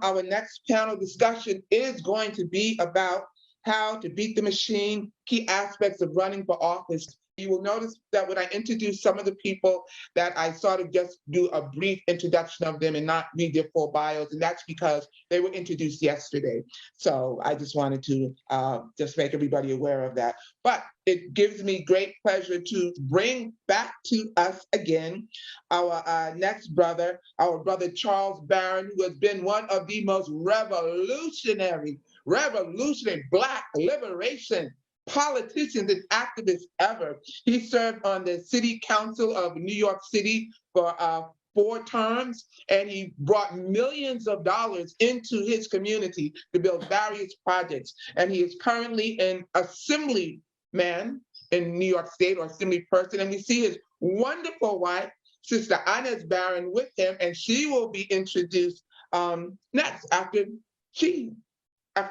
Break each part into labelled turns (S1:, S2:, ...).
S1: Our next panel discussion is going to be about how to beat the machine, key aspects of running for office. You will notice that when I introduce some of the people that I sort of just do a brief introduction of them and not read their full bios, and that's because they were introduced yesterday. So I just wanted to just make everybody aware of that. But it gives me great pleasure to bring back to us again our next brother, our brother Charles Barron, who has been one of the most revolutionary Black liberation politicians and activists ever. He served on the City Council of New York City for 4 terms, and he brought millions of dollars into his community to build various projects. And he is currently an assemblyman in New York State, or assembly person. And we see his wonderful wife, Sister Inez Barron, with him, and she will be introduced next after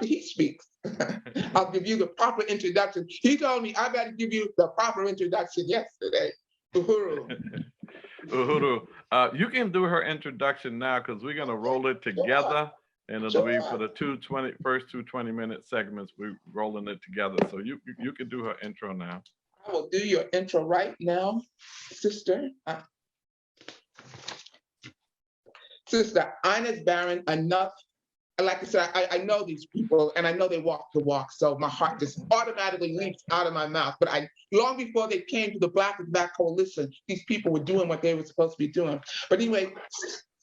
S1: he speaks. I'll give you the proper introduction. He told me I got to give you the proper introduction yesterday. Uhuru.
S2: Uhuru, you can do her introduction now because we're going to roll it together. And it'll be for the first two 20-minute segments. We're rolling it together. So you can do her intro now.
S1: I will do your intro right now, sister. Sister Inez Barron, enough. Like I said, I know these people and I know they walk the walk, so my heart just automatically leaps out of my mouth. But long before they came to the Black is Back Coalition, these people were doing what they were supposed to be doing. But anyway,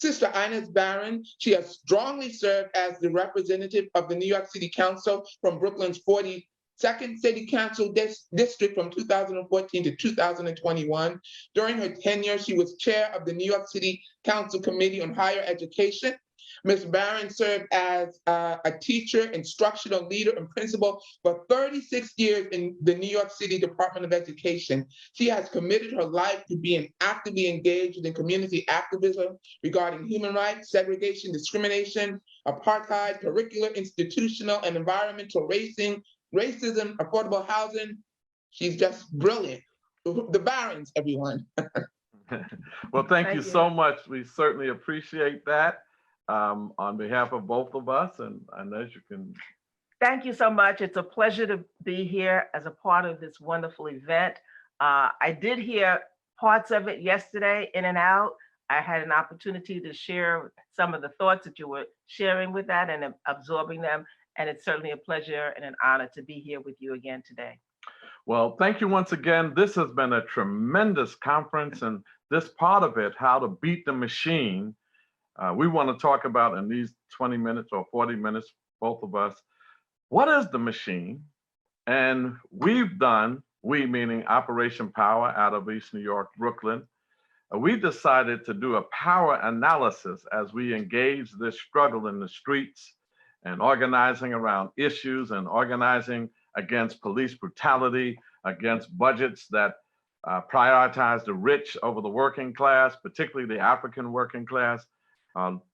S1: Sister Inez Barron, she has strongly served as the representative of the New York City Council from Brooklyn's 42nd City Council District from 2014 to 2021. During her tenure, she was chair of the New York City Council Committee on Higher Education. Ms. Barron served as a teacher, instructional leader, and principal for 36 years in the New York City Department of Education. She has committed her life to being actively engaged in community activism regarding human rights, segregation, discrimination, apartheid, curricular, institutional, and environmental racism, affordable housing. She's just brilliant. The Barrons, everyone.
S2: Well, thank you so much. We certainly appreciate that. On behalf of both of us, and as you can.
S3: Thank you so much. It's a pleasure to be here as a part of this wonderful event. I did hear parts of it yesterday in and out. I had an opportunity to share some of the thoughts that you were sharing with that and absorbing them. And it's certainly a pleasure and an honor to be here with you again today.
S2: Well, thank you once again. This has been a tremendous conference, and this part of it, how to beat the machine, we want to talk about in these 20 minutes or 40 minutes, both of us, what is the machine? And we've done, we meaning Operation Power out of East New York, Brooklyn, we decided to do a power analysis as we engage this struggle in the streets and organizing around issues and organizing against police brutality, against budgets that prioritize the rich over the working class, particularly the African working class.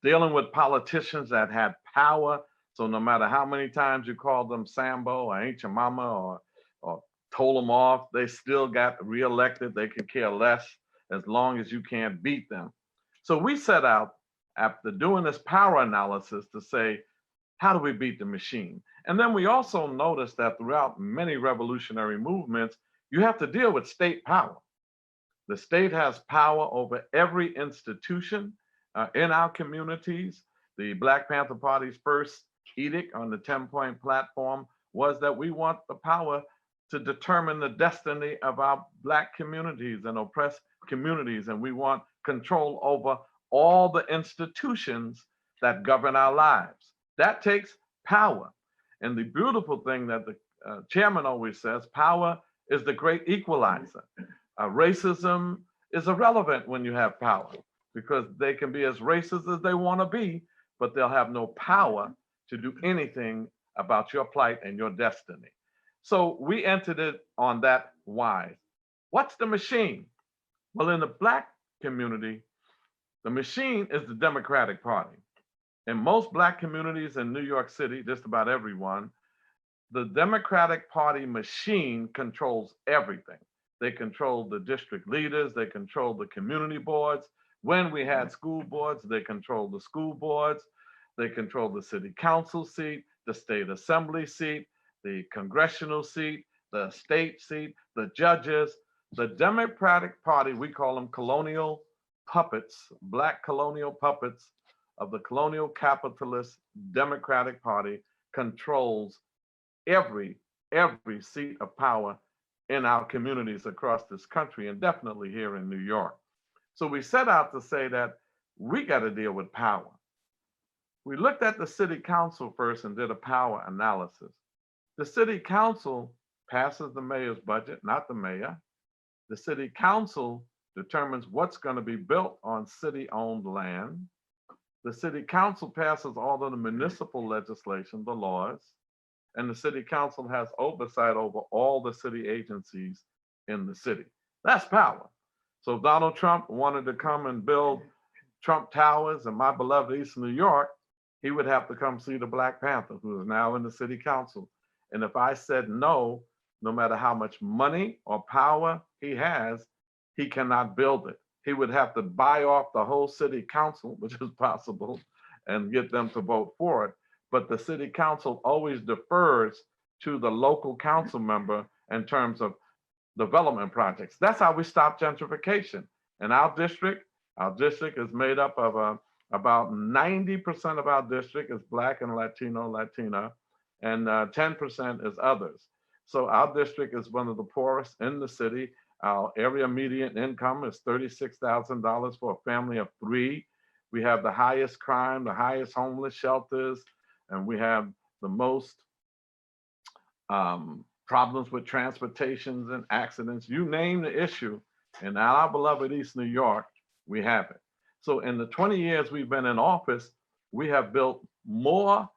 S2: Dealing with politicians that had power. So no matter how many times you call them Sambo or Ain't Your Mama or told them off, they still got reelected. They could care less as long as you can't beat them. So we set out after doing this power analysis to say, how do we beat the machine? And then we also noticed that throughout many revolutionary movements, you have to deal with state power. The state has power over every institution in our communities. The Black Panther Party's first edict on the 10-point platform was that we want the power to determine the destiny of our Black communities and oppressed communities, and we want control over all the institutions that govern our lives. That takes power. And the beautiful thing that the chairman always says, power is the great equalizer. Racism is irrelevant when you have power, because they can be as racist as they want to be, but they'll have no power to do anything about your plight and your destiny. So we entered it on that wise. What's the machine? Well, in the Black community, the machine is the Democratic Party. In most Black communities in New York City, just about everyone, the Democratic Party machine controls everything. They control the district leaders, they control the community boards. When we had school boards, they controlled the school boards. They control the city council seat, the state assembly seat, the congressional seat, the state seat, the judges. The Democratic Party, we call them colonial puppets, black colonial puppets of the colonial capitalist Democratic Party, controls every seat of power in our communities across this country, and definitely here in New York. So we set out to say that we got to deal with power. We looked at the city council first and did a power analysis. The city council passes the mayor's budget, not the mayor. The city council determines what's going to be built on city-owned land. The city council passes all of the municipal legislation, the laws, and the city council has oversight over all the city agencies in the city. That's power. So if Donald Trump wanted to come and build Trump Towers in my beloved East New York, he would have to come see the Black Panther, who is now in the city council. And if I said no, no matter how much money or power he has, he cannot build it. He would have to buy off the whole city council, which is possible, and get them to vote for it. But the city council always defers to the local council member in terms of development projects. That's how we stop gentrification. In our district is made up of about 90% of our district is Black and Latina, and 10% is others. So our district is one of the poorest in the city. Our area median income is $36,000 for a family of 3. We have the highest crime, the highest homeless shelters, and we have the most problems with transportations and accidents. You name the issue, in our beloved East New York, we have it. So in the 20 years we've been in office, we have built more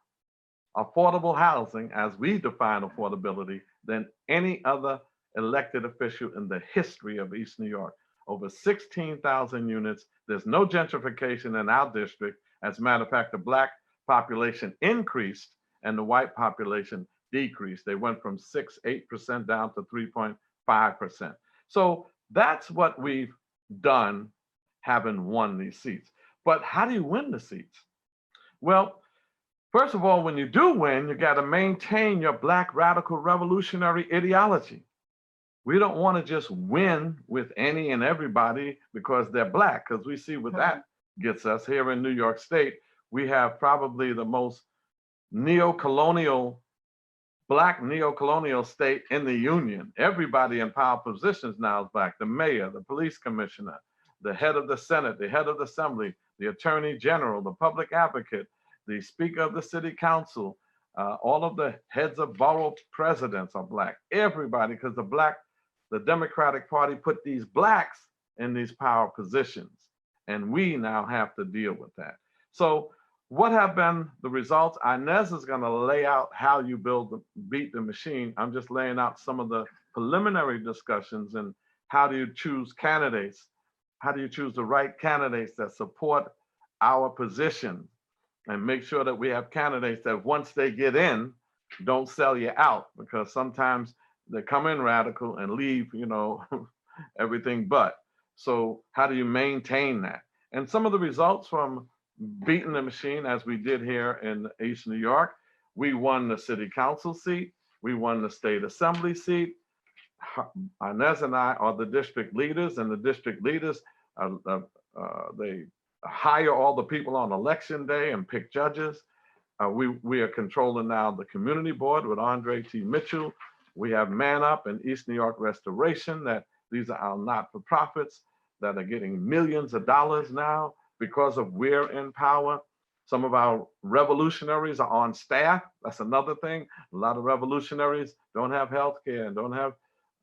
S2: affordable housing, as we define affordability, than any other elected official in the history of East New York. Over 16,000 units. There's no gentrification in our district. As a matter of fact, the Black population increased and the white population decreased. They went from 6.8% down to 3.5%. So that's what we've done, having won these seats. But how do you win the seats? Well, first of all, when you do win, you got to maintain your Black radical revolutionary ideology. We don't want to just win with any and everybody because they're Black, because we see what that gets us. Here in New York State, we have probably the most neo-colonial, Black neo-colonial state in the union. Everybody in power positions now is Black. The mayor, the police commissioner, the head of the Senate, the head of the Assembly, the attorney general, the public advocate, the speaker of the city council, all of the heads of borough presidents are Black. Everybody, because the Democratic Party put these Blacks in these power positions, and we now have to deal with that. So what have been the results? Inez is going to lay out how you beat the machine. I'm just laying out some of the preliminary discussions and how do you choose candidates? How do you choose the right candidates that support our position, and make sure that we have candidates that once they get in, don't sell you out, because sometimes they come in radical and leave, everything but. So how do you maintain that? And some of the results from beating the machine, as we did here in East New York, we won the city council seat, we won the state assembly seat. Inez and I are the district leaders, and the district leaders, they hire all the people on election day and pick judges. We are controlling now the community board with Andre T. Mitchell. We have Man Up and East New York Restoration, that these are our not-for-profits that are getting millions of dollars now because of we're in power. Some of our revolutionaries are on staff. That's another thing. A lot of revolutionaries don't have health care and don't have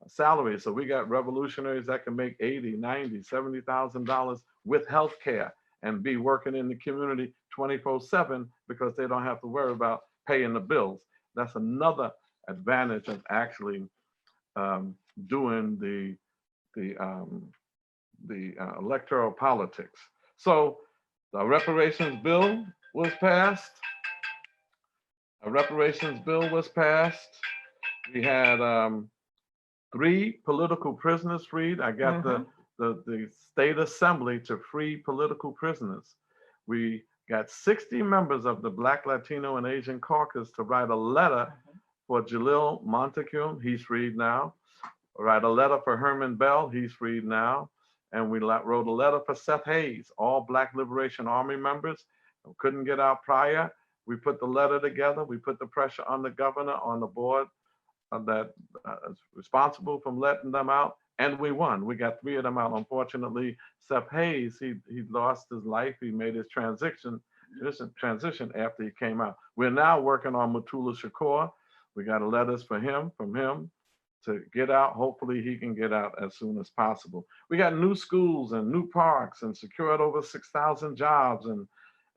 S2: salaries. So we got revolutionaries that can make $80, $90, $70,000 with health care and be working in the community 24/7 because they don't have to worry about paying the bills. That's another advantage of actually doing the electoral politics. So the reparations bill was passed. A reparations bill was passed. We had 3 political prisoners freed. I got the state assembly to free political prisoners. We got 60 members of the Black, Latino, and Asian caucus to write a letter for Jalil Montague, he's freed now. Write a letter for Herman Bell, he's freed now. And we wrote a letter for Seth Hayes, all Black Liberation Army members who couldn't get out prior. We put the letter together. We put the pressure on the governor, on the board that is responsible for letting them out. And we won. We got 3 of them out. Unfortunately, Seth Hayes, he lost his life. He made his transition after he came out. We're now working on Mutulu Shakur. We got letters from him to get out. Hopefully he can get out as soon as possible. We got new schools and new parks and secured over 6,000 jobs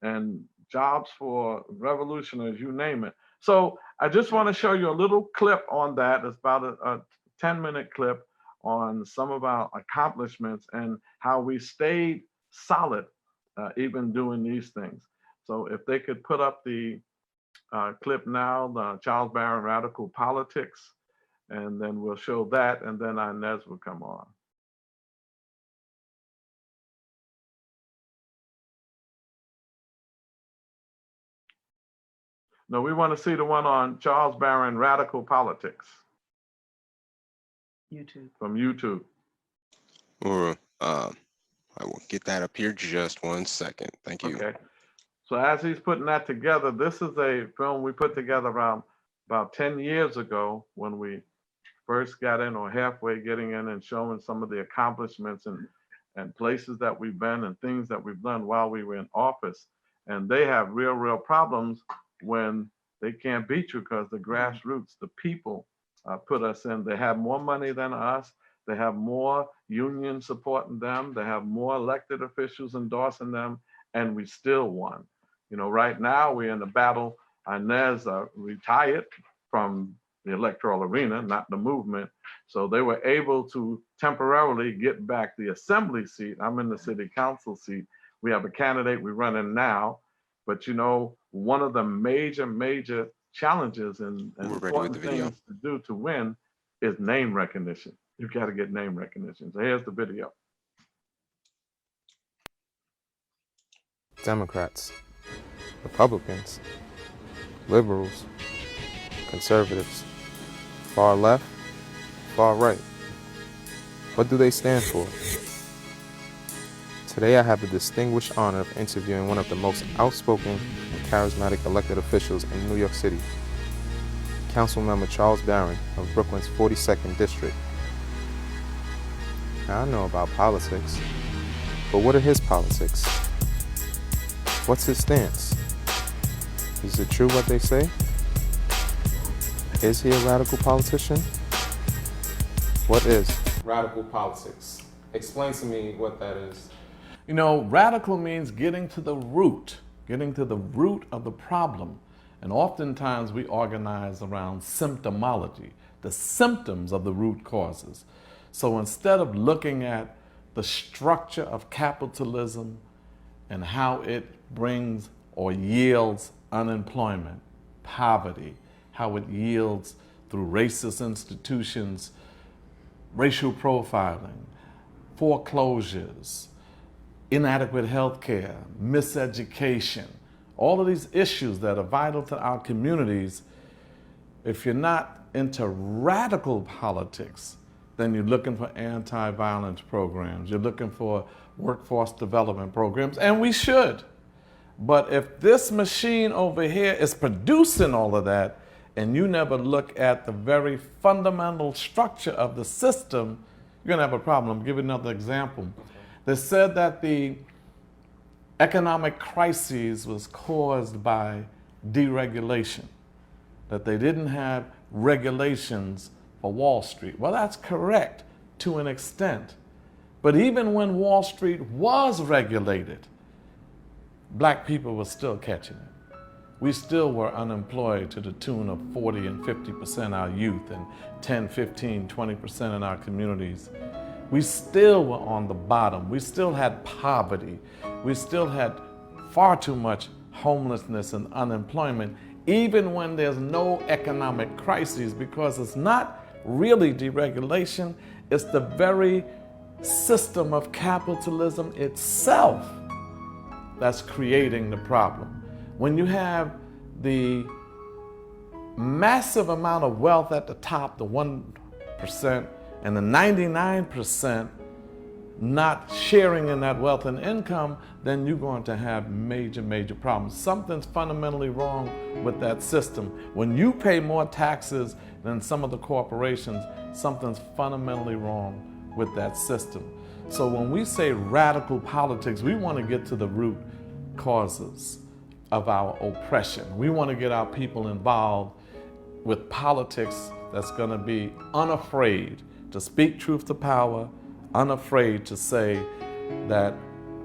S2: and jobs for revolutionaries, you name it. So I just want to show you a little clip on that. It's about a 10-minute clip on some of our accomplishments and how we stayed solid even doing these things. So if they could put up the clip now, the Charles Barron Radical Politics, and then we'll show that, and then Inez will come on. No, we want to see the one on Charles Barron Radical Politics.
S3: YouTube.
S2: From YouTube.
S4: I will get that up here just 1 second. Thank you.
S2: Okay. So as he's putting that together, this is a film we put together around about 10 years ago when we first got in, or halfway getting in, and showing some of the accomplishments and places that we've been and things that we've done while we were in office. And they have real problems when they can't beat you because the grassroots, the people put us in. They have more money than us. They have more unions supporting them. They have more elected officials endorsing them, and we still won. You know, right now we're in the battle. Inez retired from the electoral arena, not the movement. So they were able to temporarily get back the assembly seat. I'm in the city council seat. We have a candidate we're running now, but you know, one of the major challenges and important things to do to win is name recognition. You've got to get name recognition. So here's the video.
S5: Democrats, Republicans, liberals, conservatives, far left, far right. What do they stand for? Today I have the distinguished honor of interviewing one of the most outspoken and charismatic elected officials in New York City, Councilmember Charles Barron of Brooklyn's 42nd District. Now I know about politics, but what are his politics? What's his stance? Is it true what they say? Is he a radical politician? What is radical politics? Explain to me what that is.
S2: You know, radical means getting to the root of the problem. And oftentimes we organize around symptomology, the symptoms of the root causes. So instead of looking at the structure of capitalism and how it brings or yields unemployment, poverty, how it yields through racist institutions, racial profiling, foreclosures, inadequate health care, miseducation, all of these issues that are vital to our communities. If you're not into radical politics, then you're looking for anti-violence programs, you're looking for workforce development programs, and we should. But if this machine over here is producing all of that, and you never look at the very fundamental structure of the system, you're gonna have a problem. I'll give you another example. They said that the economic crisis was caused by deregulation, that they didn't have regulations for Wall Street. Well, that's correct to an extent. But even when Wall Street was regulated, Black people were still catching it. We still were unemployed to the tune of 40 and 50% our youth, and 10, 15, 20% in our communities. We still were on the bottom. We still had poverty. We still had far too much homelessness and unemployment, even when there's no economic crisis, because it's not really deregulation, it's the very system of capitalism itself that's creating the problem. When you have the massive amount of wealth at the top, the 1%, and the 99% not sharing in that wealth and income, then you're going to have major problems. Something's fundamentally wrong with that system. When you pay more taxes than some of the corporations, something's fundamentally wrong with that system. So when we say radical politics, we want to get to the root causes of our oppression. We want to get our people involved with politics that's going to be unafraid to speak truth to power, unafraid to say that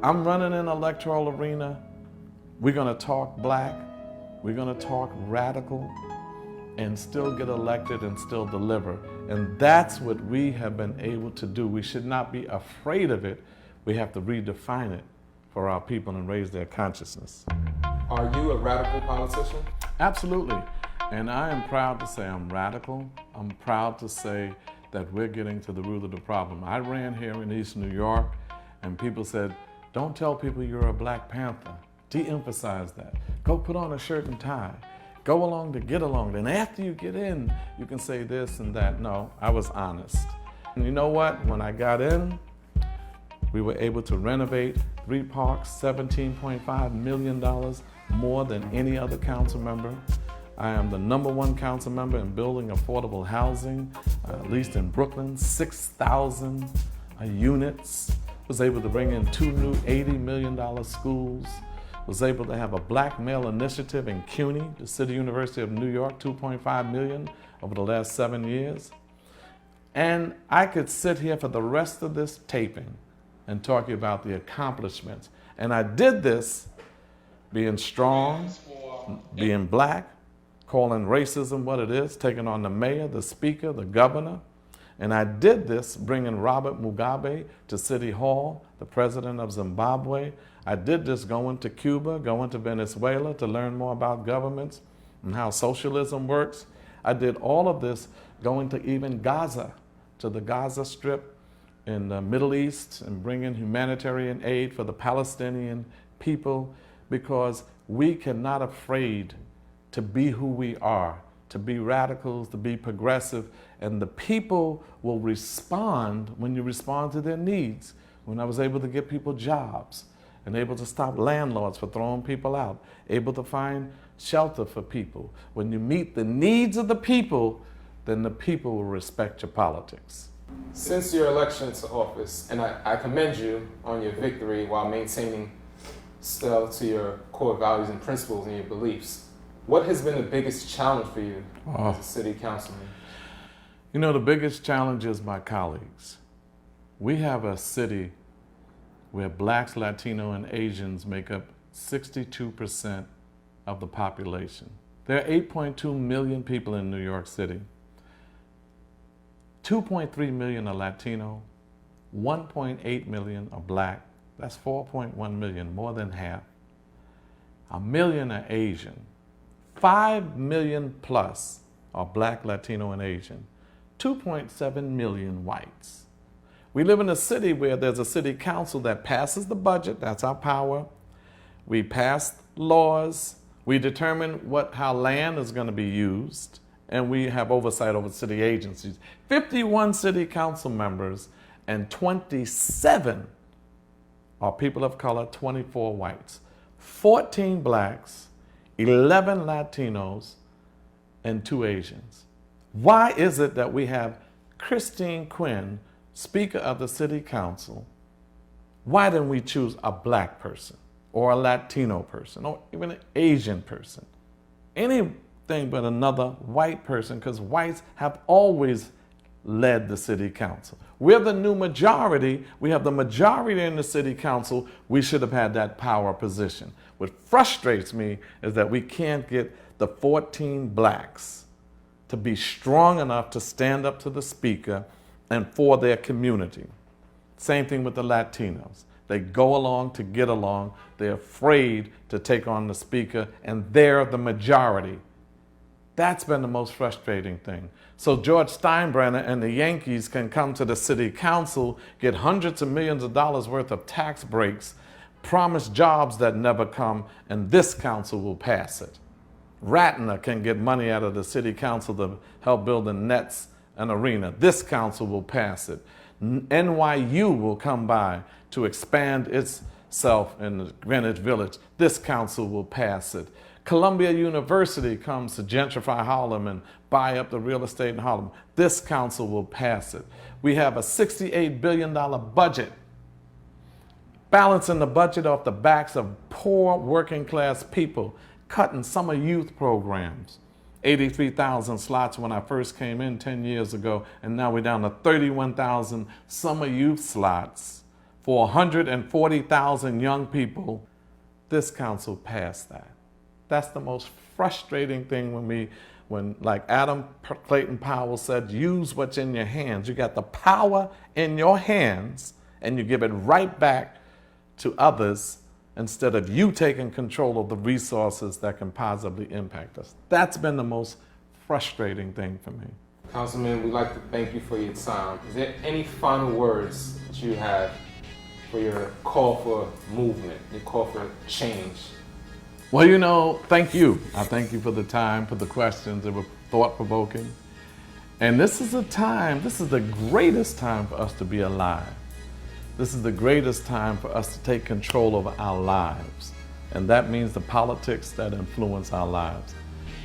S2: I'm running in an electoral arena, we're going to talk black, we're going to talk radical, and still get elected and still deliver. And that's what we have been able to do. We should not be afraid of it. We have to redefine it for our people and raise their consciousness.
S5: Are you a radical politician?
S2: Absolutely. And I am proud to say I'm radical. I'm proud to say that we're getting to the root of the problem. I ran here in East New York, and people said, don't tell people you're a Black Panther. De-emphasize that. Go put on a shirt and tie. Go along to get along. Then after you get in, you can say this and that. No, I was honest. And you know what? When I got in, we were able to renovate 3 parks, $17.5 million, more than any other council member. I am the #1 council member in building affordable housing, at least in Brooklyn, 6,000 units. Was able to bring in 2 new $80 million schools. Was able to have a Black Male Initiative in CUNY, the City University of New York, $2.5 million over the last 7 years. And I could sit here for the rest of this taping and talk about the accomplishments. And I did this being strong, being black, calling racism what it is, taking on the mayor, the speaker, the governor. And I did this bringing Robert Mugabe to City Hall, the president of Zimbabwe. I did this going to Cuba, going to Venezuela to learn more about governments and how socialism works. I did all of this going to even Gaza, to the Gaza Strip in the Middle East, and bringing humanitarian aid for the Palestinian people, because we cannot afraid to be who we are, to be radicals, to be progressive, and the people will respond when you respond to their needs. When I was able to get people jobs and able to stop landlords for throwing people out, able to find shelter for people. When you meet the needs of the people, then the people will respect your politics.
S5: Since your election to office, and I commend you on your victory while maintaining still to your core values and principles and your beliefs, what has been the biggest challenge for you as a city councilman?
S2: You know, the biggest challenge is my colleagues. We have a city where Blacks, Latino, and Asians make up 62% of the population. There are 8.2 million people in New York City. 2.3 million are Latino, 1.8 million are Black. That's 4.1 million, more than half. 1 million are Asian. 5 million plus are Black, Latino, and Asian. 2.7 million whites. We live in a city where there's a city council that passes the budget, that's our power. We pass laws, we determine how land is going to be used, and we have oversight over city agencies. 51 city council members and 27 are people of color, 24 whites, 14 blacks, 11 Latinos, and 2 Asians. Why is it that we have Christine Quinn, Speaker of the City Council? Why didn't we choose a Black person or a Latino person or even an Asian person? Anything but another white person, because whites have always led the City Council. We're the new majority. We have the majority in the City Council. We should have had that power position. What frustrates me is that we can't get the 14 blacks to be strong enough to stand up to the speaker and for their community. Same thing with the Latinos. They go along to get along. They're afraid to take on the speaker, and they're the majority. That's been the most frustrating thing. So George Steinbrenner and the Yankees can come to the city council, get hundreds of millions of dollars worth of tax breaks,
S6: promise jobs that never come, and this council will pass it. Ratner can get money out of the city council to help build the nets and arena. This council will pass it. NYU will come by to expand itself in the Greenwich Village. This council will pass it. Columbia University comes to gentrify Harlem and buy up the real estate in Harlem. This council will pass it. We have a $68 billion budget, balancing the budget off the backs of poor working class people, cutting summer youth programs. 83,000 slots when I first came in 10 years ago, and now we're down to 31,000 summer youth slots for 140,000 young people. This council passed that. That's the most frustrating thing when like Adam Clayton Powell said, use what's in your hands. You got the power in your hands and you give it right back to others instead of you taking control of the resources that can positively impact us. That's been the most frustrating thing for me.
S5: Councilman, we'd like to thank you for your time. Is there any final words that you have for your call for movement, your call for change?
S6: Well, you know, thank you. I thank you for the time, for the questions that were thought-provoking. And this is a time, this is the greatest time for us to be alive. This is the greatest time for us to take control of our lives. And that means the politics that influence our lives.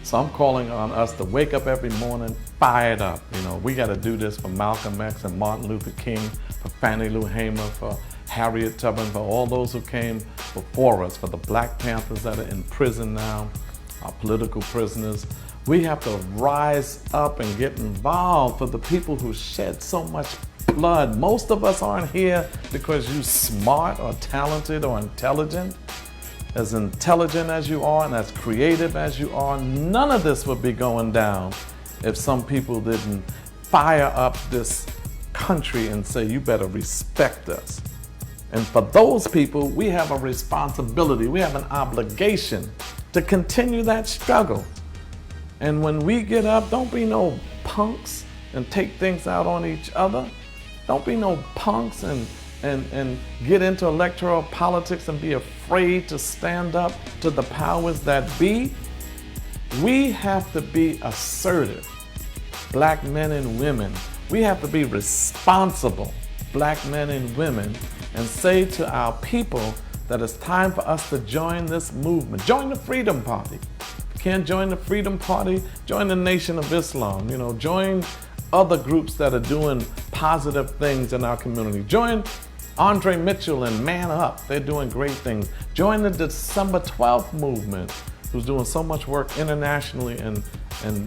S6: So I'm calling on us to wake up every morning fired up. You know, we got to do this for Malcolm X and Martin Luther King, for Fannie Lou Hamer, for Harriet Tubman, for all those who came before us, for the Black Panthers that are in prison now, our political prisoners. We have to rise up and get involved for the people who shed so much blood. Most of us aren't here because you're smart or talented or intelligent. As intelligent as you are and as creative as you are, none of this would be going down if some people didn't fire up this country and say, you better respect us. And for those people, we have a responsibility, we have an obligation to continue that struggle. And when we get up, don't be no punks and take things out on each other. Don't be no punks and get into electoral politics and be afraid to stand up to the powers that be. We have to be assertive, Black men and women. We have to be responsible, Black men and women, and say to our people that it's time for us to join this movement. Join the Freedom Party. If you can't join the Freedom Party, join the Nation of Islam. You know, join other groups that are doing positive things in our community. Join Andre Mitchell and Man Up. They're doing great things. Join the December 12th movement, who's doing so much work internationally and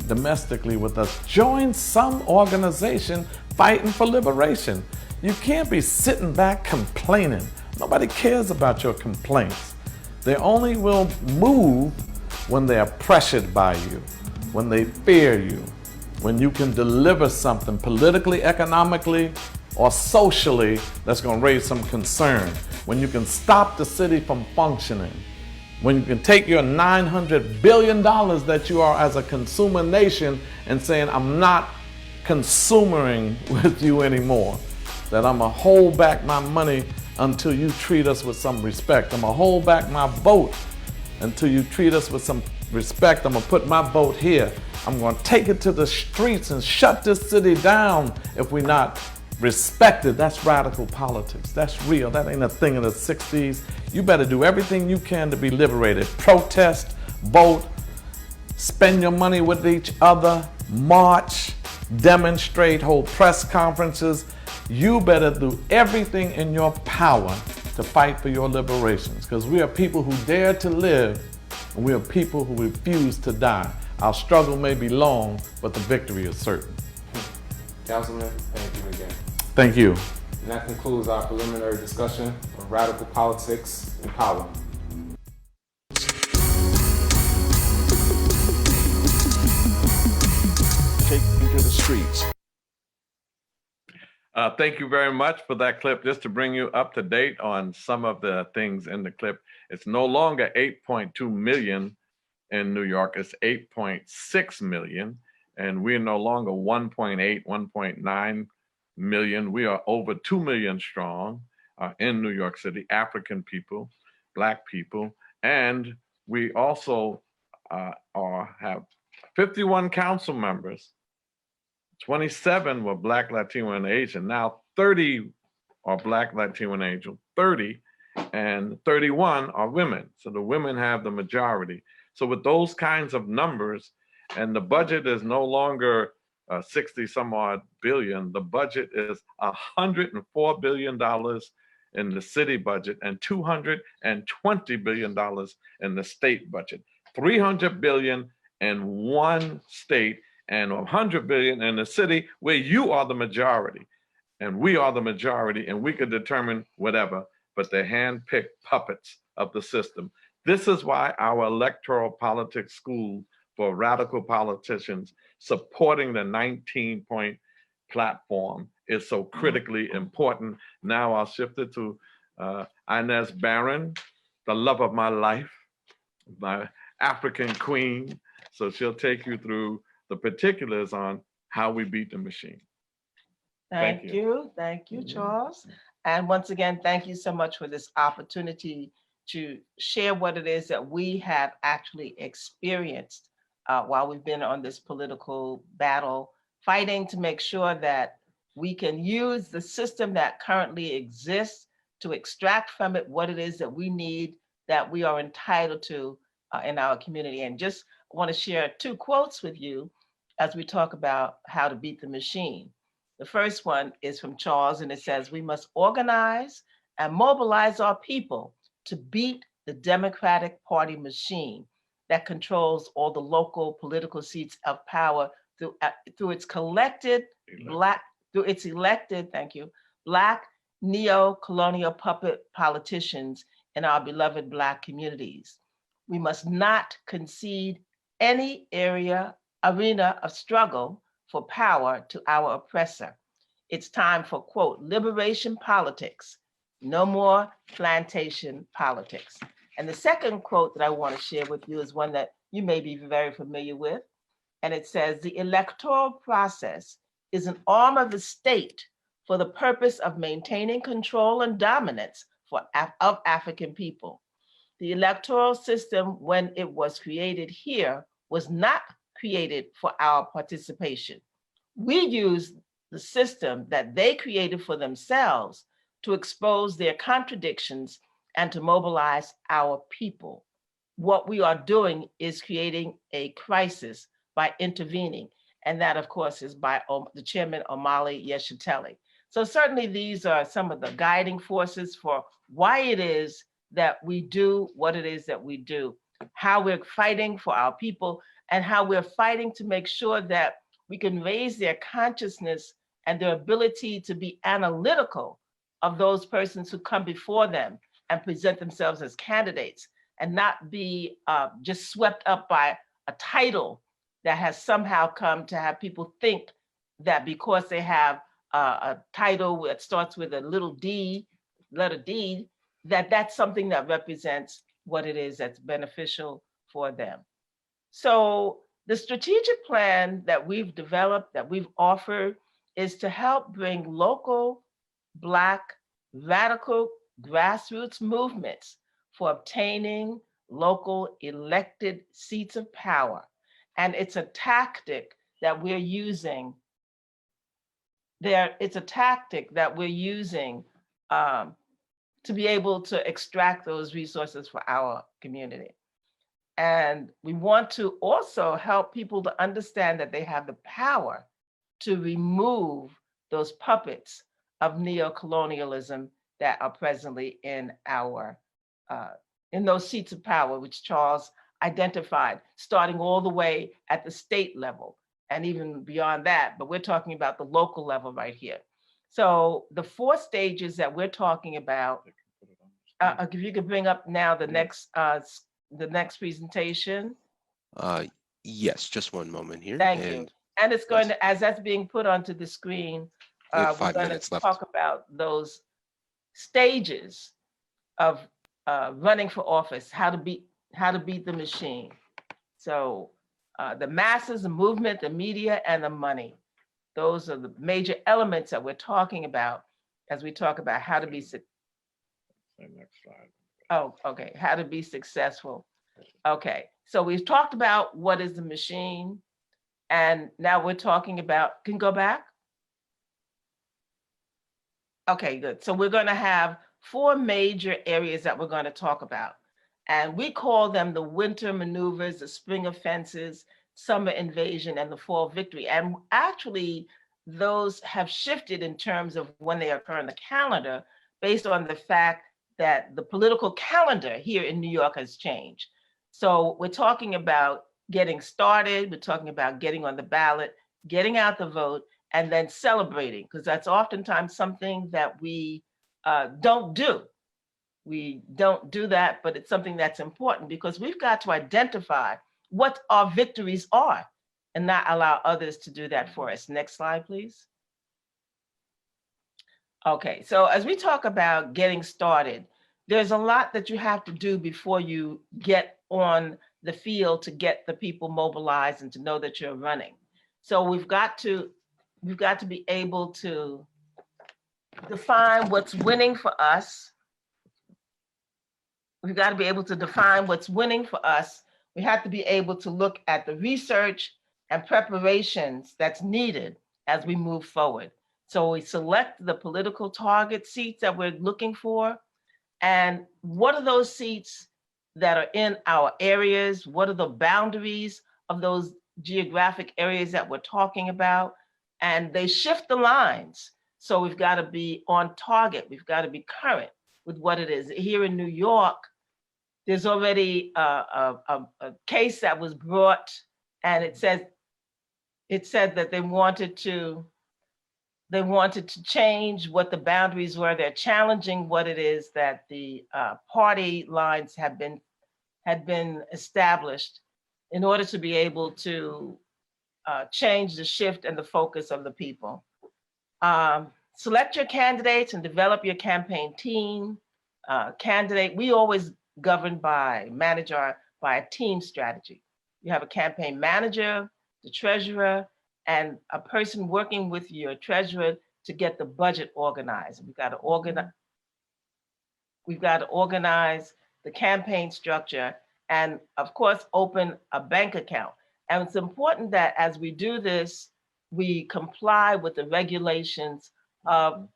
S6: domestically with us. Join some organization fighting for liberation. You can't be sitting back complaining. Nobody cares about your complaints. They only will move when they are pressured by you, when they fear you, when you can deliver something politically, economically, or socially that's going to raise some concern, when you can stop the city from functioning, when you can take your $900 billion that you are as a consumer nation and saying, I'm not consumering with you anymore, that I'm going to hold back my money until you treat us with some respect. I'm going to hold back my vote until you treat us with some respect. I'm going to put my vote here. I'm going to take it to the streets and shut this city down if we're not respected. That's radical politics. That's real. That ain't a thing of the 60s. You better do everything you can to be liberated. Protest, vote, spend your money with each other, march, demonstrate, hold press conferences. You better do everything in your power to fight for your liberations, because we are people who dare to live and we are people who refuse to die. Our struggle may be long, but the victory is certain.
S5: Councilman, thank you again.
S6: Thank you.
S5: And that concludes our preliminary discussion on radical politics and power.
S6: Take into the streets.
S2: Thank you very much for that clip. Just to bring you up to date on some of the things in the clip, it's no longer 8.2 million in New York, it's 8.6 million. And we're no longer 1.8, 1.9 million. We are over 2 million strong in New York City, African people. Black people. And we also have 51 council members. 27 were Black, Latino, and Asian. Now 30 are Black, Latino, and Asian, 30, and 31 are women. So the women have the majority. So with those kinds of numbers, and the budget is no longer 60 some odd billion, the budget is $104 billion in the city budget and $220 billion in the state budget. 300 billion in one state and 100 billion in the city where you are the majority and we are the majority, and we could determine whatever, but they're hand-picked puppets of the system. This is why our electoral politics school for radical politicians supporting the 19-point platform is so critically important. Now I'll shift it to Inez Barron, the love of my life, my African queen. So she'll take you through the particulars on how we beat the machine.
S3: Thank you, Charles. And once again, thank you so much for this opportunity to share what it is that we have actually experienced while we've been on this political battle, fighting to make sure that we can use the system that currently exists to extract from it what it is that we need, that we are entitled to in our community. And just want to share 2 quotes with you as we talk about how to beat the machine. The first one is from Charles, and it says, "We must organize and mobilize our people to beat the Democratic Party machine that controls all the local political seats of power through its elected, Black neo-colonial puppet politicians in our beloved Black communities. We must not concede any arena of struggle for power to our oppressor. It's time for, quote, liberation politics, no more plantation politics." And the second quote that I want to share with you is one that you may be very familiar with. And it says, "The electoral process is an arm of the state for the purpose of maintaining control and dominance of African people. The electoral system, when it was created here, was not created for our participation. We used the system that they created for themselves to expose their contradictions and to mobilize our people. What we are doing is creating a crisis by intervening. And that, of course, is by the chairman, Omali Yeshiteli. So certainly these are some of the guiding forces for why it is that we do what it is that we do, how we're fighting for our people, and how we're fighting to make sure that we can raise their consciousness and their ability to be analytical of those persons who come before them and present themselves as candidates, and not be just swept up by a title that has somehow come to have people think that because they have a title that starts with a letter D, that that's something that represents what it is that's beneficial for them. So the strategic plan that we've developed, that we've offered, is to help bring local Black radical grassroots movements for obtaining local elected seats of power. And it's a tactic that we're using to be able to extract those resources for our community. And we want to also help people to understand that they have the power to remove those puppets of neocolonialism that are presently in those seats of power, which Charles identified, starting all the way at the state level and even beyond that, but we're talking about the local level right here. So the 4 stages that we're talking about, if you could bring up now the next presentation.
S4: Yes, just one moment here.
S3: Thank you. And it's going to, as that's being put onto the screen, we're going to talk about those stages of running for office, how to beat the machine. So the masses, the movement, the media, and the money. Those are the major elements that we're talking about as we talk about how to be.
S2: Next slide.
S3: Oh, okay. How to be successful. Okay. So we've talked about what is the machine, and now we're talking about, can you go back? Okay, good. So we're going to have 4 major areas that we're going to talk about. And we call them the winter maneuvers, the spring offenses, summer invasion, and the fall victory. And actually, those have shifted in terms of when they occur in the calendar based on the fact that the political calendar here in New York has changed. So we're talking about getting started, we're talking about getting on the ballot, getting out the vote, and then celebrating, because that's oftentimes something that we don't do. We don't do that, but it's something that's important because we've got to identify what our victories are and not allow others to do that for us. Next slide, please. Okay, so as we talk about getting started, there's a lot that you have to do before you get on the field to get the people mobilized and to know that you're running. So we've got to be able to define what's winning for us. We've got to be able to define what's winning for us. We have to be able to look at the research and preparations that's needed as we move forward. So we select the political target seats that we're looking for. And what are those seats that are in our areas? What are the boundaries of those geographic areas that we're talking about? And they shift the lines. So we've got to be on target. We've got to be current with what it is. Here in New York, there's already a case that was brought, and it said that they wanted to change what the boundaries were. They're challenging what it is that the party lines had been established in order to be able to change the shift and the focus of the people. Select your candidates and develop your campaign team. We always govern manage by a team strategy. You have a campaign manager, the treasurer, and a person working with your treasurer to get the budget organized. We've got to organize the campaign structure and, of course, open a bank account. And it's important that as we do this, we comply with the regulations of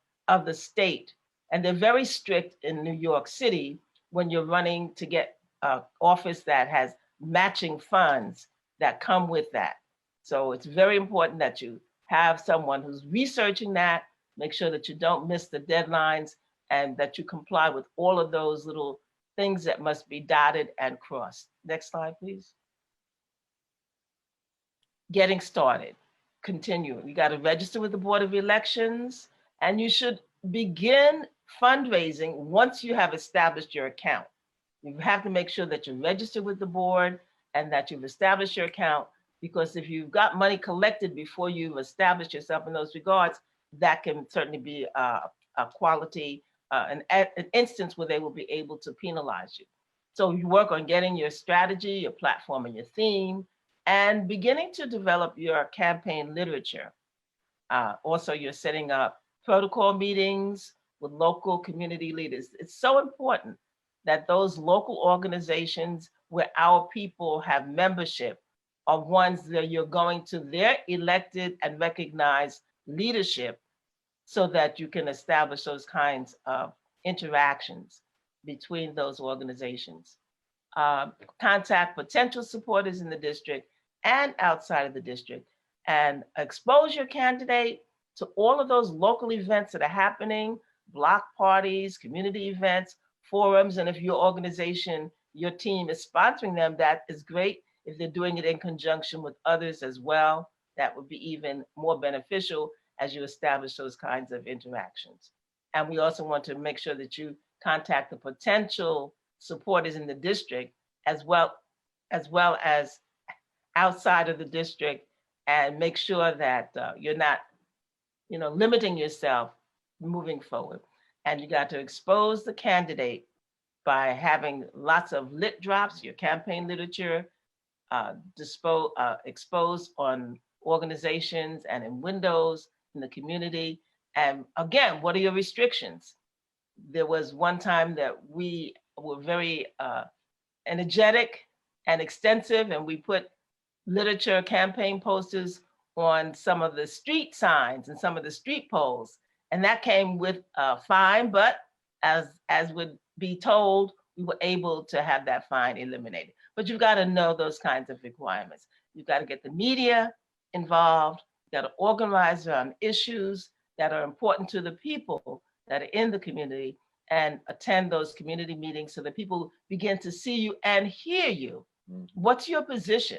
S3: the state. And they're very strict in New York City when you're running to get an office that has matching funds that come with that. So it's very important that you have someone who's researching that, make sure that you don't miss the deadlines, and that you comply with all of those little things that must be dotted and crossed. Next slide, please. Getting started, continuing. You got to register with the Board of Elections, and you should begin fundraising once you have established your account. You have to make sure that you're registered with the board and that you've established your account, because if you've got money collected before you've established yourself in those regards, that can certainly be a quality, an instance where they will be able to penalize you. So you work on getting your strategy, your platform, and your theme, and beginning to develop your campaign literature. Also, you're setting up protocol meetings with local community leaders. It's so important that those local organizations where our people have membership are ones that you're going to their elected and recognized leadership so that you can establish those kinds of interactions between those organizations. Contact potential supporters in the district and outside of the district, and expose your candidate to all of those local events that are happening, block parties, community events, forums, and if your organization, your team is sponsoring them, that is great. If they're doing it in conjunction with others as well, that would be even more beneficial as you establish those kinds of interactions. And we also want to make sure that you contact the potential supporters in the district as well as outside of the district, and make sure that you're not limiting yourself moving forward. And you got to expose the candidate by having lots of lit drops, your campaign literature, exposed on organizations and in windows in the community. And again, what are your restrictions? There was one time that we were very energetic and extensive, and we put literature campaign posters on some of the street signs and some of the street poles. And that came with a fine, but as would be told, we were able to have that fine eliminated. But you've got to know those kinds of requirements. You've got to get the media involved. You've got to organize around issues that are important to the people that are in the community, and attend those community meetings so that people begin to see you and hear you. What's your position?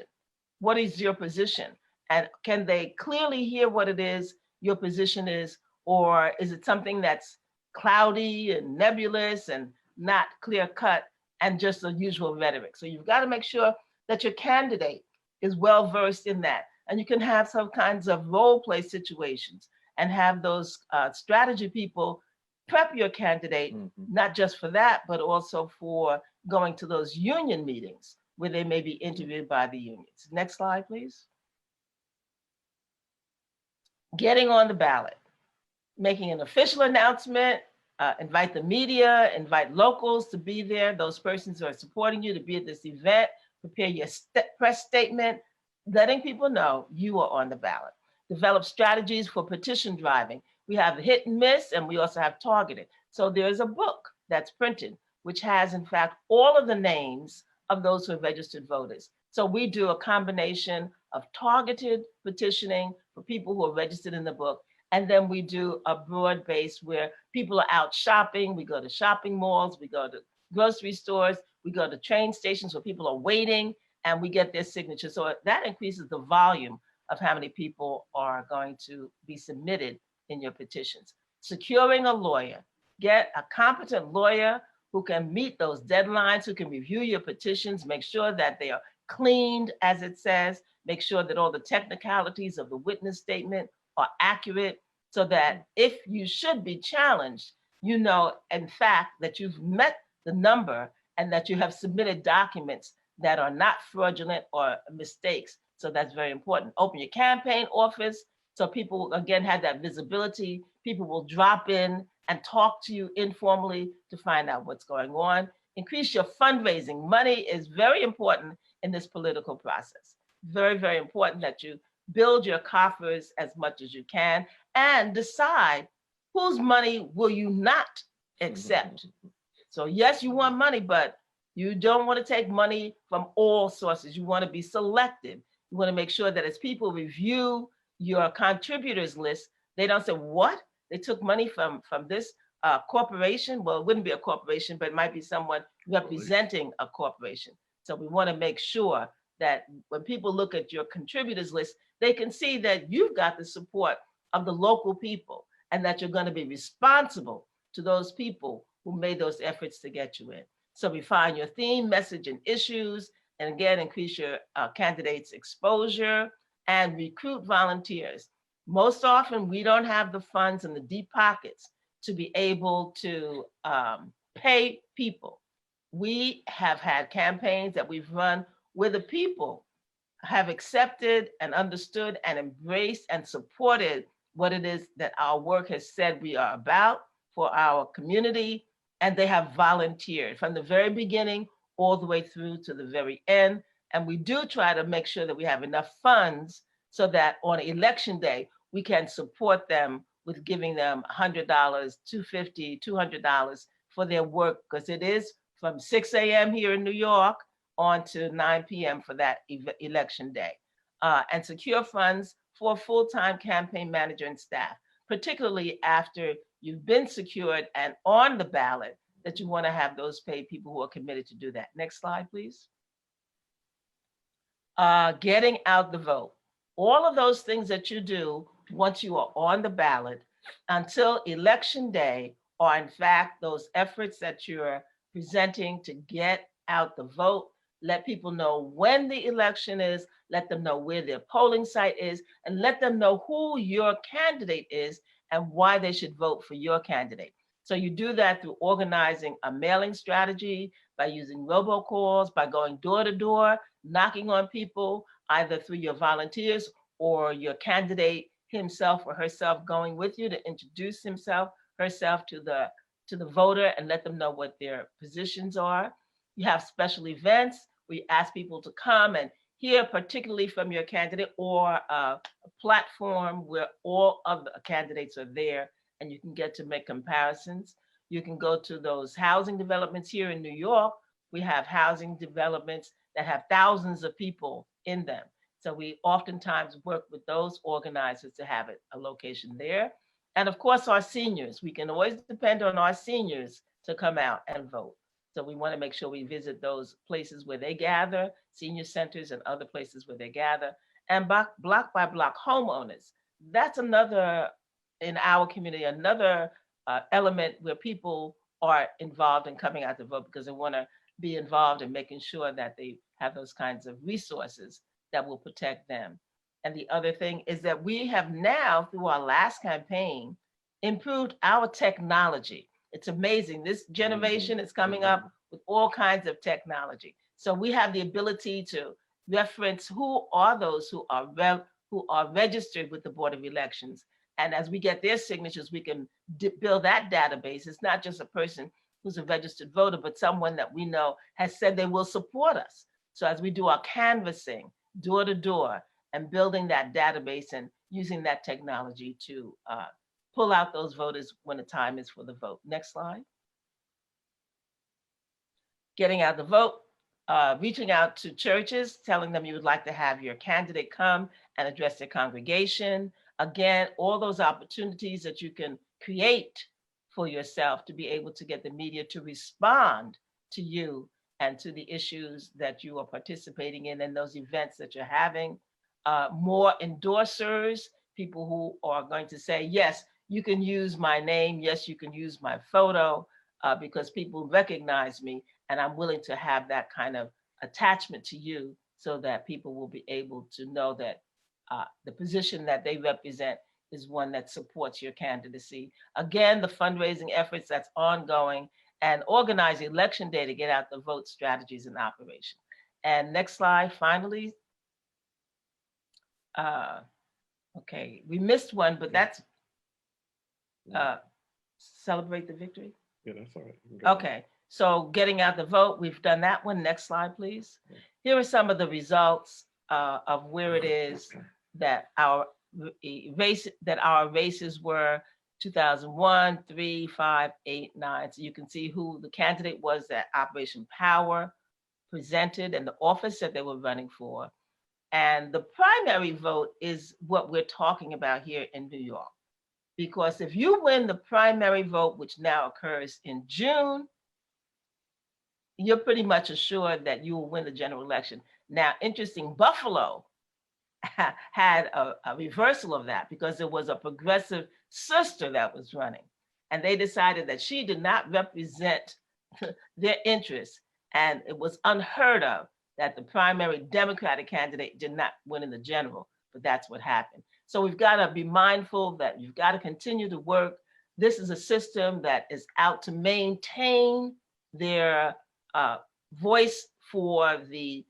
S3: What is your position? And can they clearly hear what it is your position is? Or is it something that's cloudy and nebulous and not clear cut and just the usual rhetoric? So you've got to make sure that your candidate is well versed in that. And you can have some kinds of role play situations and have those strategy people prep your candidate, not just for that, but also for going to those union meetings where they may be interviewed by the unions. Next slide, please. Getting on the ballot, making an official announcement, invite the media, invite locals to be there, those persons who are supporting you to be at this event, prepare your press statement, letting people know you are on the ballot. Develop strategies for petition driving. We have hit and miss, and we also have targeted. So there's a book that's printed, which has, in fact, all of the names of those who are registered voters. So we do a combination of targeted petitioning for people who are registered in the book. And then we do a broad base where people are out shopping. We go to shopping malls, we go to grocery stores, we go to train stations where people are waiting, and we get their signature. So that increases the volume of how many people are going to be submitted in your petitions. Securing a lawyer. Get a competent lawyer who can meet those deadlines, who can review your petitions, make sure that they are cleaned, as it says, make sure that all the technicalities of the witness statement are accurate, so that if you should be challenged, you know, in fact, that you've met the number and that you have submitted documents that are not fraudulent or mistakes. So that's very important. Open your campaign office so people, again, have that visibility. People will drop in and talk to you informally to find out what's going on. Increase your fundraising. Money is very important in this political process. Very, very important that you build your coffers as much as you can and decide whose money will you not accept. So yes, you want money, but you don't want to take money from all sources. You want to be selective. You want to make sure that as people review your contributors list, they don't say, what? They took money from this corporation? Well, it wouldn't be a corporation, but it might be someone representing a corporation. So we want to make sure that when people look at your contributors list, they can see that you've got the support of the local people and that you're going to be responsible to those people who made those efforts to get you in. So refine your theme, message, and issues, and again, increase your candidates' exposure and recruit volunteers. Most often, we don't have the funds in the deep pockets to be able to pay people. We have had campaigns that we've run where the people have accepted and understood and embraced and supported what it is that our work has said we are about for our community, and they have volunteered from the very beginning all the way through to the very end. And we do try to make sure that we have enough funds so that on election day, we can support them with giving them $100, $250, $200 for their work, because it is from 6 a.m. here in New York on to 9 p.m. for that election day. And secure funds for a full-time campaign manager and staff, particularly after you've been secured and on the ballot, that you want to have those paid people who are committed to do that. Next slide, please. Getting out the vote. All of those things that you do once you are on the ballot until election day are in fact those efforts that you're presenting to get out the vote. Let people know when the election is, let them know where their polling site is, and let them know who your candidate is and why they should vote for your candidate. So you do that through organizing a mailing strategy, by using robocalls, by going door to door, knocking on people, either through your volunteers or your candidate himself or herself going with you to introduce himself, herself to to the voter and let them know what their positions are. You have special events where you ask people to come and hear particularly from your candidate, or a platform where all of the candidates are there and you can get to make comparisons. You can go to those housing developments here in New York. We have housing developments that have thousands of people in them. So we oftentimes work with those organizers to have a location there. And of course, our seniors, we can always depend on our seniors to come out and vote. So we want to make sure we visit those places where they gather, senior centers and other places where they gather. And block by block homeowners, that's another, in our community, another element where people are involved in coming out to vote because they want to be involved in making sure that they have those kinds of resources that will protect them. And the other thing is that we have now, through our last campaign, improved our technology. It's amazing. This generation is coming up with all kinds of technology. So we have the ability to reference who are those who are registered with the Board of Elections. And as we get their signatures, we can build that database. It's not just a person who's a registered voter, but someone that we know has said they will support us. So as we do our canvassing, door to door, and building that database and using that technology to pull out those voters when the time is for the vote. Next slide. Getting out the vote, reaching out to churches, telling them you would like to have your candidate come and address their congregation. Again, all those opportunities that you can create for yourself to be able to get the media to respond to you and to the issues that you are participating in and those events that you're having. More endorsers, people who are going to say, yes, you can use my name, yes, you can use my photo, because people recognize me and I'm willing to have that kind of attachment to you so that people will be able to know that the position that they represent is one that supports your candidacy. Again, the fundraising efforts that's ongoing and organize election day to get out the vote strategies and operation. And next slide, finally. Okay, we missed one, but that's celebrate the victory.
S2: Yeah, that's all right.
S3: Okay, so getting out the vote, we've done that one. Next slide, please. Here are some of the results of where it is that our races were 2001, 3, 5, 8, 9. So you can see who the candidate was that Operation Power presented and the office that they were running for. And the primary vote is what we're talking about here in New York. Because if you win the primary vote, which now occurs in June, you're pretty much assured that you will win the general election. Now, interesting, Buffalo had a reversal of that because there was a progressive sister that was running. And they decided that she did not represent their interests. And it was unheard of that the primary Democratic candidate did not win in the general, but that's what happened. So we've got to be mindful that you've got to continue to work. This is a system that is out to maintain their voice for the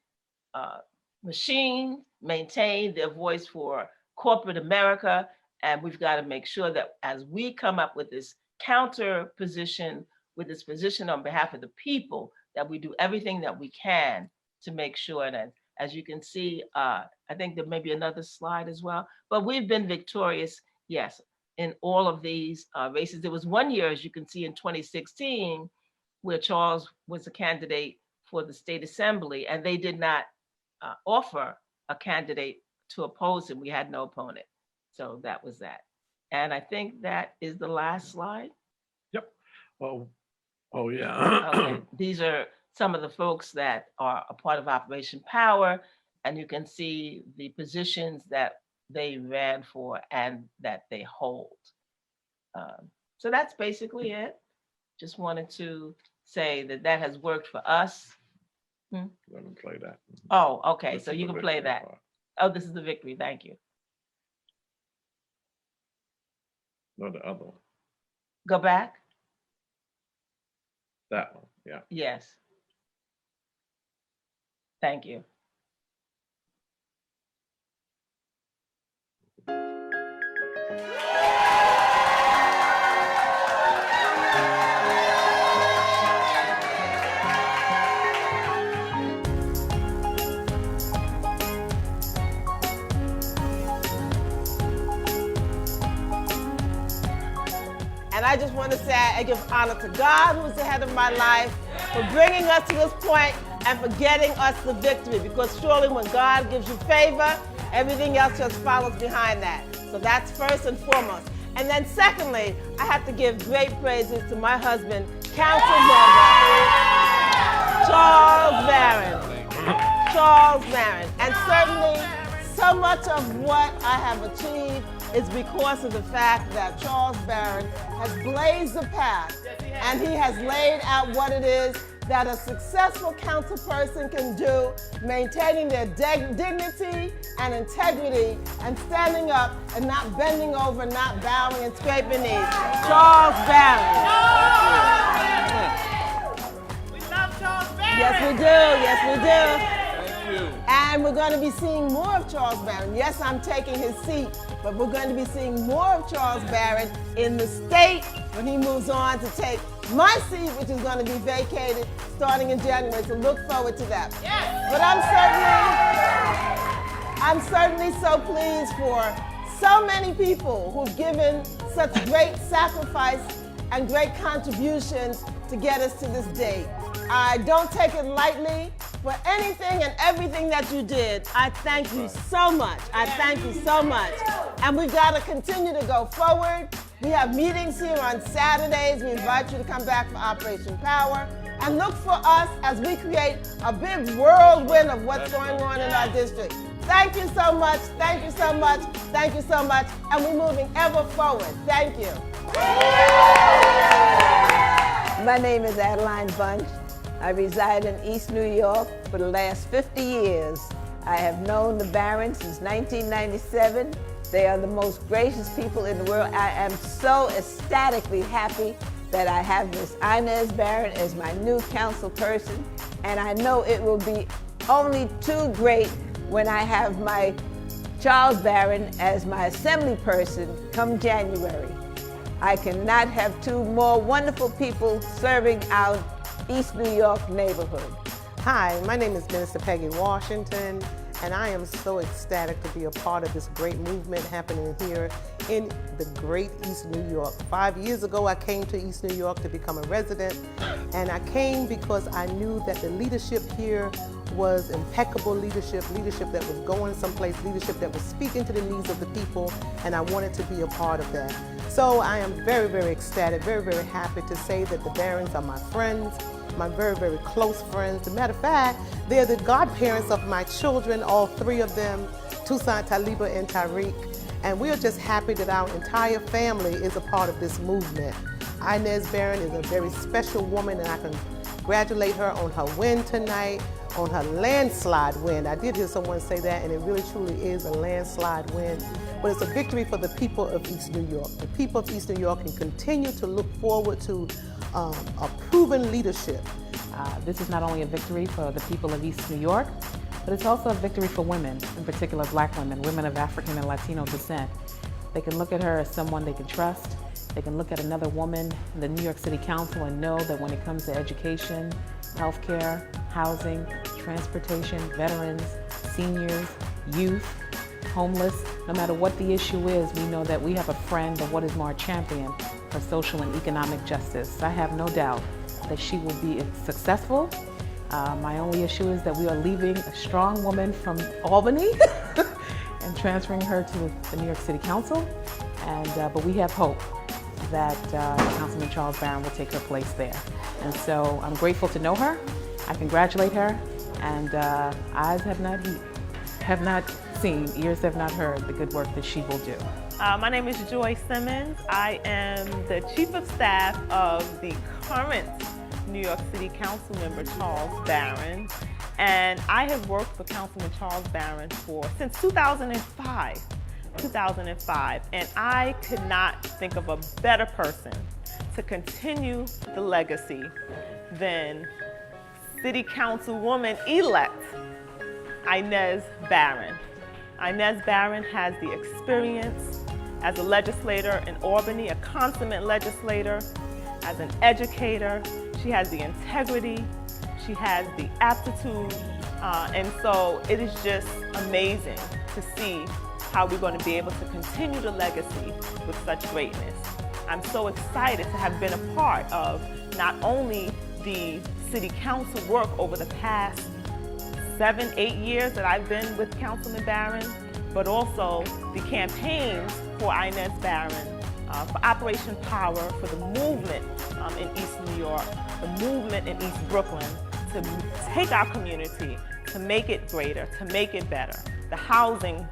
S3: machine, maintain their voice for corporate America. And we've got to make sure that as we come up with this counter position, with this position on behalf of the people, that we do everything that we can to make sure that, as you can see, I think there may be another slide as well, but we've been victorious, yes, in all of these races. There was one year, as you can see in 2016, where Charles was a candidate for the state assembly and they did not offer a candidate to oppose him. We had no opponent. So that was that. And I think that is the last slide.
S2: Yep. Oh yeah.
S3: Okay. These are some of the folks that are a part of Operation Power, and you can see the positions that they ran for and that they hold. So that's basically it. Just wanted to say that that has worked for us.
S2: Let me play that.
S3: Oh, okay.
S2: This
S3: So
S2: is
S3: you
S2: the
S3: can play
S2: victory
S3: that.
S2: part.
S3: Oh, this is the victory. Thank you.
S2: No, the other one.
S3: Go back.
S2: That one. Yeah.
S3: Yes. Thank you.
S7: And I just want to say I give honor to God, who's the head of my life, for bringing us to this point and for getting us the victory. Because surely when God gives you favor, everything else just follows behind that. So that's first and foremost. And then secondly, I have to give great praises to my husband, Council Member Charles Barron. Charles Barron. And certainly, so much of what I have achieved is because of the fact that Charles Barron has blazed the path and he has laid out what it is that a successful council person can do, maintaining their dignity and integrity and standing up and not bending over, not bowing and scraping knees. Charles Barron.
S8: We love Charles Barron.
S7: Yes, we do. Yes, we do.
S6: Thank you.
S7: And we're going to be seeing more of Charles Barron. Yes, I'm taking his seat, but we're going to be seeing more of Charles Barron in the state when he moves on to take my seat, which is going to be vacated starting in January. So look forward to that.
S8: Yes.
S7: But I'm certainly so pleased for so many people who've given such great sacrifice and great contributions to get us to this day. I don't take it lightly. For anything and everything that you did, I thank you so much. I thank you so much. And we've got to continue to go forward. We have meetings here on Saturdays. We invite you to come back for Operation Power. And look for us as we create a big whirlwind of what's going on in our district. Thank you so much. Thank you so much. Thank you so much. And we're moving ever forward. Thank you.
S9: My name is Adeline Bunch. I reside in East New York for the last 50 years. I have known the Barrons since 1997. They are the most gracious people in the world. I am so ecstatically happy that I have Miss Inez Barron as my new council person, and I know it will be only too great when I have my Charles Barron as my assembly person come January. I cannot have two more wonderful people serving our East New York neighborhood.
S10: Hi, my name is Minister Peggy Washington, and I am so ecstatic to be a part of this great movement happening here in the great East New York. 5 years ago, I came to East New York to become a resident, and I came because I knew that the leadership here was impeccable leadership that was going someplace, leadership that was speaking to the needs of the people, and I wanted to be a part of that. So I am very, very ecstatic, very, very happy to say that the Barrons are my friends, my very, very close friends. As a matter of fact, they're the godparents of my children, all three of them, Tucson, Taliba, and Tariq. And we're just happy that our entire family is a part of this movement. Inez Barron is a very special woman, and I congratulate her on her win tonight, on her landslide win. I did hear someone say that, and it really truly is a landslide win. But it's a victory for the people of East New York. The people of East New York can continue to look forward to a proven leadership.
S11: This is not only a victory for the people of East New York, but it's also a victory for women, in particular Black women, women of African and Latino descent. They can look at her as someone they can trust. They can look at another woman in the New York City Council and know that when it comes to education, healthcare, housing, transportation, veterans, seniors, youth, homeless, no matter what the issue is, we know that we have a friend, or what is more, a champion for social and economic justice. I have no doubt that she will be successful. My only issue is that we are leaving a strong woman from Albany and transferring her to the New York City Council. But we have hope that Councilman Charles Barron will take her place there. And so I'm grateful to know her. I congratulate her, and eyes have not seen, ears have not heard the good work that she will do.
S8: My name is Joy Simmons. I am the Chief of Staff of the current New York City Council member Charles Barron, and I have worked for Councilman Charles Barron since 2005. And I could not think of a better person to continue the legacy than City Councilwoman-elect Inez Barron. Inez Barron has the experience as a legislator in Albany, a consummate legislator, as an educator. She has the integrity, she has the aptitude, and so it is just amazing to see how we're going to be able to continue the legacy with such greatness. I'm so excited to have been a part of not only the city council work over the past 7, 8 years that I've been with Councilman Barron, but also the campaigns for Inez Barron, for Operation Power, for the movement in East New York, the movement in East Brooklyn, to take our community, to make it greater, to make it better. The housing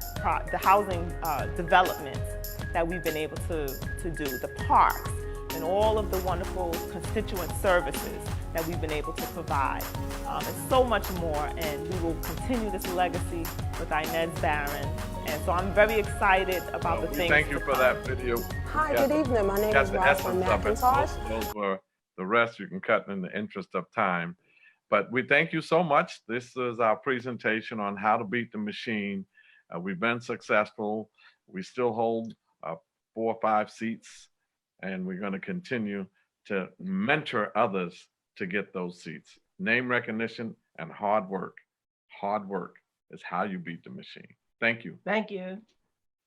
S8: developments that we've been able to do, the parks, and all of the wonderful constituent services that we've been able to provide. And so much more, and we will continue this legacy with Inez Barron. And so I'm very excited about the things.
S2: Thank you for that video.
S12: Hi, good evening. My name is Rosalind McIntosh.
S2: Those were the rest you can cut in the interest of time. But we thank you so much. This is our presentation on how to beat the machine. We've been successful. We still hold 4 or 5 seats, and we're going to continue to mentor others to get those seats. Name recognition and hard work. Hard work is how you beat the machine. Thank you.
S3: Thank you.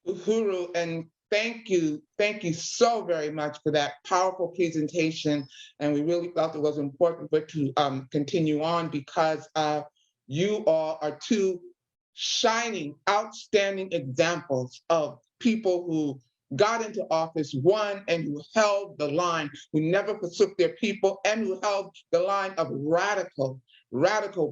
S1: Uhuru, and thank you so very much for that powerful presentation. And we really felt it was important for it to continue on, because you all are 2 shining, outstanding examples of people who got into office, won, and who held the line, who never forsook their people, and who held the line of radical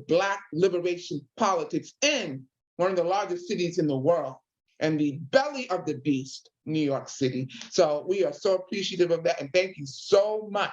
S1: Black liberation politics in one of the largest cities in the world, and the belly of the beast, New York City. So we are so appreciative of that, and thank you so much